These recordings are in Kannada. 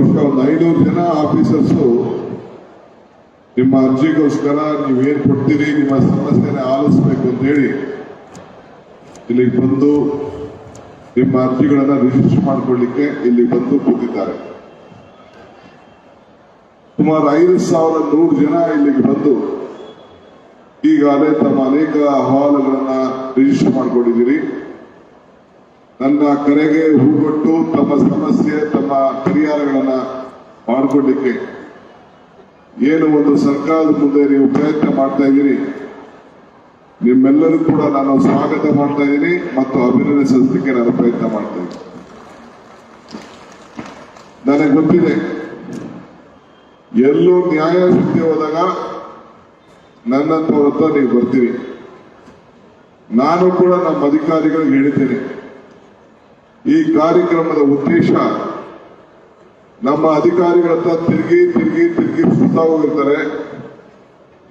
ಬಹುಶಃ ಒಂದು 500 ಜನ ಆಫೀಸರ್ಸು ನಿಮ್ಮ ಅರ್ಜಿಗೋಸ್ಕರ ನೀವೇನು ಕೊಡ್ತೀರಿ ನಿಮ್ಮ ಸಮಸ್ಯೆನ ಆಲಿಸಬೇಕು ಅಂತ ಹೇಳಿ ಇಲ್ಲಿಗೆ ಬಂದು ನಿಮ್ಮ ಅರ್ಜಿಗಳನ್ನ ರಿಜಿಸ್ಟರ್ ಮಾಡಿಕೊಳ್ಳಿಕ್ಕೆ ಇಲ್ಲಿ ಬಂದು ಕೂತಿದ್ದಾರೆ. ಸುಮಾರು 5,100 ಜನ ಇಲ್ಲಿಗೆ ಬಂದು ಈಗಾಗಲೇ ತಮ್ಮ ಅನೇಕ ಅಹವಾಲುಗಳನ್ನ ರಿಜಿಸ್ಟರ್ ಮಾಡಿಕೊಂಡಿದ್ದೀರಿ. ನನ್ನ ಕರೆಗೆ ಹೂಗೊಟ್ಟು ತಮ್ಮ ಸಮಸ್ಯೆ ತಮ್ಮ ಪರಿಹಾರಗಳನ್ನ ಮಾಡಿಕೊಳ್ಳಿಕ್ಕೆ ಏನು ಒಂದು ಸರ್ಕಾರದ ಮುಂದೆ ನೀವು ಪ್ರಯತ್ನ ಮಾಡ್ತಾ ಇದ್ದೀರಿ, ನಿಮ್ಮೆಲ್ಲರೂ ಕೂಡ ನಾನು ಸ್ವಾಗತ ಮಾಡ್ತಾ ಇದ್ದೀನಿ ಮತ್ತು ಅಭಿನಂದಿಸಲಿಕ್ಕೆ ನಾನು ಪ್ರಯತ್ನ ಮಾಡ್ತಾ ಇದ್ದೀನಿ. ನನಗೆ ಗೊತ್ತಿದೆ, ಎಲ್ಲೂ ನ್ಯಾಯ ಸುದ್ದಿ ಹೋದಾಗ ನನ್ನಂತವ್ರ ಹತ್ರ ನೀವು ಬರ್ತೀರಿ. ನಾನು ಕೂಡ ನಮ್ಮ ಅಧಿಕಾರಿಗಳಿಗೆ ಹೇಳಿದ್ದೇನೆ, ಈ ಕಾರ್ಯಕ್ರಮದ ಉದ್ದೇಶ ನಮ್ಮ ಅಧಿಕಾರಿಗಳ ಹತ್ರ ತಿರುಗಿ ಸುಸ್ತಾಗೋಗಿರ್ತಾರೆ,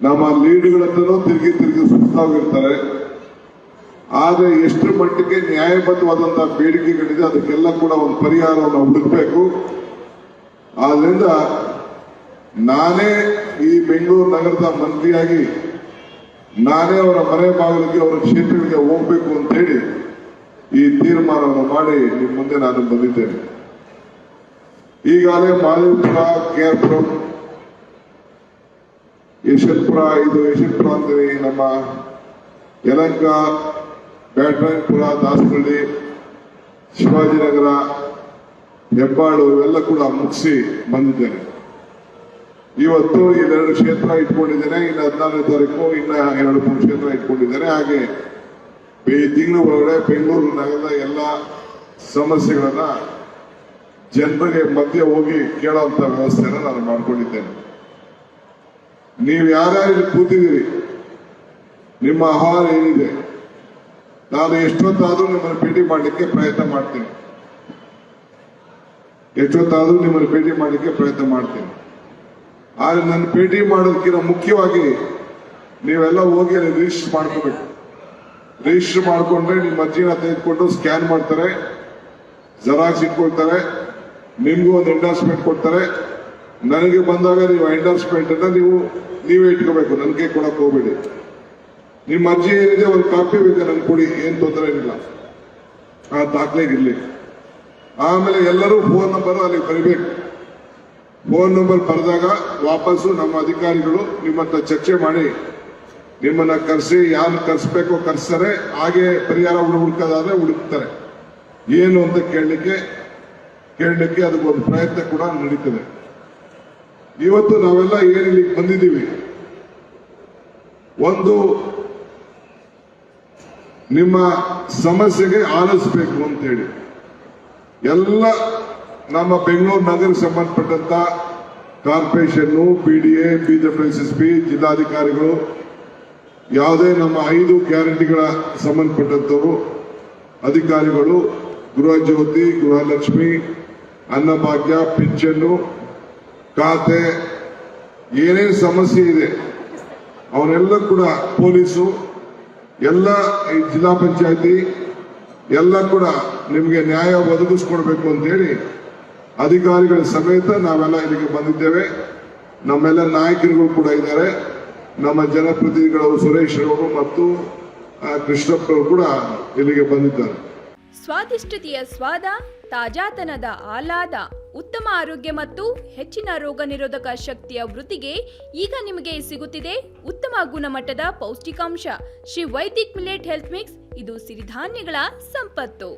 ನಮ್ಮ ಲೀಡ್ಗಳ ಹತ್ರನೂ ತಿರುಗಿ ಸುಸ್ತಾಗಿರ್ತಾರೆ. ಆದ್ರೆ ಎಷ್ಟು ಮಟ್ಟಿಗೆ ನ್ಯಾಯಬದ್ಧವಾದಂತಹ ಬೇಡಿಕೆಗಳಿದೆ ಅದಕ್ಕೆಲ್ಲ ಕೂಡ ಒಂದು ಪರಿಹಾರವನ್ನು ಹುಡುಕಬೇಕು. ಆದ್ರಿಂದ ನಾನೇ ಈ ಬೆಂಗಳೂರು ನಗರದ ಮಂತ್ರಿಯಾಗಿ ನಾನೇ ಅವರ ಮನೆ ಬಾಗಿಲಿಗೆ ಅವರ ಕ್ಷೇತ್ರಗಳಿಗೆ ಹೋಗ್ಬೇಕು ಅಂತ ಹೇಳಿ ಈ ತೀರ್ಮಾನವನ್ನು ಮಾಡಿ ನಿಮ್ಮ ಮುಂದೆ ನಾನು ಬಂದಿದ್ದೇನೆ. ಈಗಾಗಲೇ ಮಾದೇವಪುರ, ಕೆಆರ್ಪುರಂ, ಯಶವಂತಪುರ, ಇದು ಯಶವಂತಪುರ ಅಂತೀವಿ, ನಮ್ಮ ಯಲಹಂಕ, ಬ್ಯಾಟರಾಯನಪುರ, ದಾಸರಳ್ಳಿ, ಶಿವಾಜಿನಗರ, ಹೆಬ್ಬಾಳು ಇವೆಲ್ಲ ಕೂಡ ಮುಗಿಸಿ ಬಂದಿದ್ದೇನೆ. ಇವತ್ತು ಇಲ್ಲೆರಡು ಕ್ಷೇತ್ರ ಇಟ್ಕೊಂಡಿದ್ದೇನೆ, ಇನ್ನು 14ನೇ ತಾರೀಕು ಇನ್ನ 2-3 ಕ್ಷೇತ್ರ ಇಟ್ಕೊಂಡಿದ್ದೇನೆ. ಹಾಗೆ ಈ ತಿಂಗಳ ಒಳಗಡೆ ಬೆಂಗಳೂರು ನಗರದ ಎಲ್ಲ ಸಮಸ್ಯೆಗಳನ್ನ ಜನರಿಗೆ ಮಧ್ಯೆ ಹೋಗಿ ಕೇಳುವಂತ ವ್ಯವಸ್ಥೆನ ನಾನು ಮಾಡ್ಕೊಂಡಿದ್ದೇನೆ. ನೀವು ಯಾರ್ಯಾರು ಕೂತಿದ್ದೀರಿ, ನಿಮ್ಮ ಆಹಾರ ಏನಿದೆ, ನಾನು ಎಷ್ಟೊತ್ತಾದ್ರೂ ನಿಮ್ಮನ್ನು ಭೇಟಿ ಮಾಡಲಿಕ್ಕೆ ಪ್ರಯತ್ನ ಮಾಡ್ತೀನಿ. ಆದ್ರೆ ನನ್ನ ಭೇಟಿ ಮಾಡೋದಕ್ಕಿಂತ ಮುಖ್ಯವಾಗಿ ನೀವೆಲ್ಲ ಹೋಗಿ ಅಲ್ಲಿ ರಿಜಿಸ್ಟರ್ ಮಾಡ್ಕೋಬೇಕು. ರಿಜಿಸ್ಟರ್ ಮಾಡ್ಕೊಂಡ್ರೆ ನಿಮ್ಮ ಅರ್ಜಿನ ತೆಗೆದುಕೊಂಡು ಸ್ಕ್ಯಾನ್ ಮಾಡ್ತಾರೆ, ಜೆರಾಕ್ಸ್ ಇಟ್ಕೊಳ್ತಾರೆ, ನಿಮ್ಗೂ ಒಂದು ಎಂಡೋರ್ಸ್ಮೆಂಟ್ ಕೊಡ್ತಾರೆ. ನನಗೆ ಬಂದಾಗ ನೀವು ಎಂಡೋರ್ಸ್ಮೆಂಟ್ ಅನ್ನ ನೀವೇ ಇಟ್ಕೋಬೇಕು, ನನಗೆ ಕೊಡಕ್ ಹೋಗ್ಬೇಡಿ. ನಿಮ್ಮ ಅರ್ಜಿ ಏನಿದೆ ಒಂದು ಕಾಪಿ ಬೇಕು ನನ್ಗೆ ಕೊಡಿ, ಏನ್ ತೊಂದರೆ ಏನಿಲ್ಲ, ಆ ದಾಖಲೆಗಿರ್ಲಿ. ಆಮೇಲೆ ಎಲ್ಲರೂ ಫೋನ್ ನಂಬರ್ ಅಲ್ಲಿ ಬರಿಬೇಕು. ಫೋನ್ ನಂಬರ್ ಬರೆದಾಗ ವಾಪಸ್ಸು ನಮ್ಮ ಅಧಿಕಾರಿಗಳು ನಿಮ್ಮ ಹತ್ರ ಚರ್ಚೆ ಮಾಡಿ ನಿಮ್ಮನ್ನ ಕರೆಸಿ ಯಾರು ಕರ್ಸ್ಬೇಕೋ ಕರ್ಸ್ತಾರೆ, ಹಾಗೆ ಪರಿಹಾರ ಹುಡುಕೋದಾದ್ರೆ ಹುಡುಕ್ತಾರೆ. ಏನು ಅಂತ ಕೇಳಲಿಕ್ಕೆ ಅದಕ್ಕೊಂದು ಪ್ರಯತ್ನ ಕೂಡ ನಡೀತದೆ. ಇವತ್ತು ನಾವೆಲ್ಲ ಏನು ಇಲ್ಲಿಗೆ ಬಂದಿದ್ದೀವಿ, ಒಂದು ನಿಮ್ಮ ಸಮಸ್ಯೆಗೆ ಆಲಿಸಬೇಕು ಅಂತೇಳಿ ಎಲ್ಲ ನಮ್ಮ ಬೆಂಗಳೂರು ನಗರಕ್ಕೆ ಸಂಬಂಧಪಟ್ಟಂತ ಕಾರ್ಪೊರೇಷನ್, ಬಿಡಿಎ, ಬಿಜೆಪಿ, ಜಿಲ್ಲಾಧಿಕಾರಿಗಳು, ಯಾವುದೇ ನಮ್ಮ 5 ಗ್ಯಾರಂಟಿಗಳ ಸಂಬಂಧಪಟ್ಟಂತವರು ಅಧಿಕಾರಿಗಳು, ಗೃಹ ಜ್ಯೋತಿ, ಗೃಹಲಕ್ಷ್ಮಿ, ಅನ್ನಭಾಗ್ಯ, ಪಿಂಚನ್ನು, ಖಾತೆ, ಏನೇನು ಸಮಸ್ಯೆ ಇದೆ ಅವನ್ನೆಲ್ಲ ಕೂಡ ಪೊಲೀಸು, ಎಲ್ಲ ಜಿಲ್ಲಾ ಪಂಚಾಯತಿ ಎಲ್ಲ ಕೂಡ ನಿಮಗೆ ನ್ಯಾಯ ಒದಗಿಸ್ಕೊಡ್ಬೇಕು ಅಂತ ಹೇಳಿ ಅಧಿಕಾರಿಗಳ ಸಮೇತ ನಾವೆಲ್ಲ ಇಲ್ಲಿಗೆ ಬಂದಿದ್ದೇವೆ. ನಮ್ಮೆಲ್ಲ ನಾಯಕರುಗಳು ಕೂಡ ಇದ್ದಾರೆ. ನಮ್ಮ ಜನಪ್ರತಿನಿಧಿಗಳು ಸುರೇಶ್ ಅವರು ಮತ್ತು ಕೃಷ್ಣಪ್ಪರು ಕೂಡ ಇಲ್ಲಿಗೆ ಬಂದಿದ್ದಾರೆ. ಸ್ವಾದಿಷ್ಟತೆಯ ಸ್ವಾದ, ತಾಜಾತನದ ಆಹ್ಲಾದ, ಉತ್ತಮ ಆರೋಗ್ಯ ಮತ್ತು ಹೆಚ್ಚಿನ ರೋಗ ನಿರೋಧಕ ಶಕ್ತಿಯ ವೃದ್ಧಿಗೆ ಈಗ ನಿಮಗೆ ಸಿಗುತ್ತಿದೆ ಉತ್ತಮ ಗುಣಮಟ್ಟದ ಪೌಷ್ಟಿಕಾಂಶ Shri Vaidik millet health mix. ಇದು ಸಿರಿಧಾನ್ಯಗಳ ಸಂಪತ್ತು.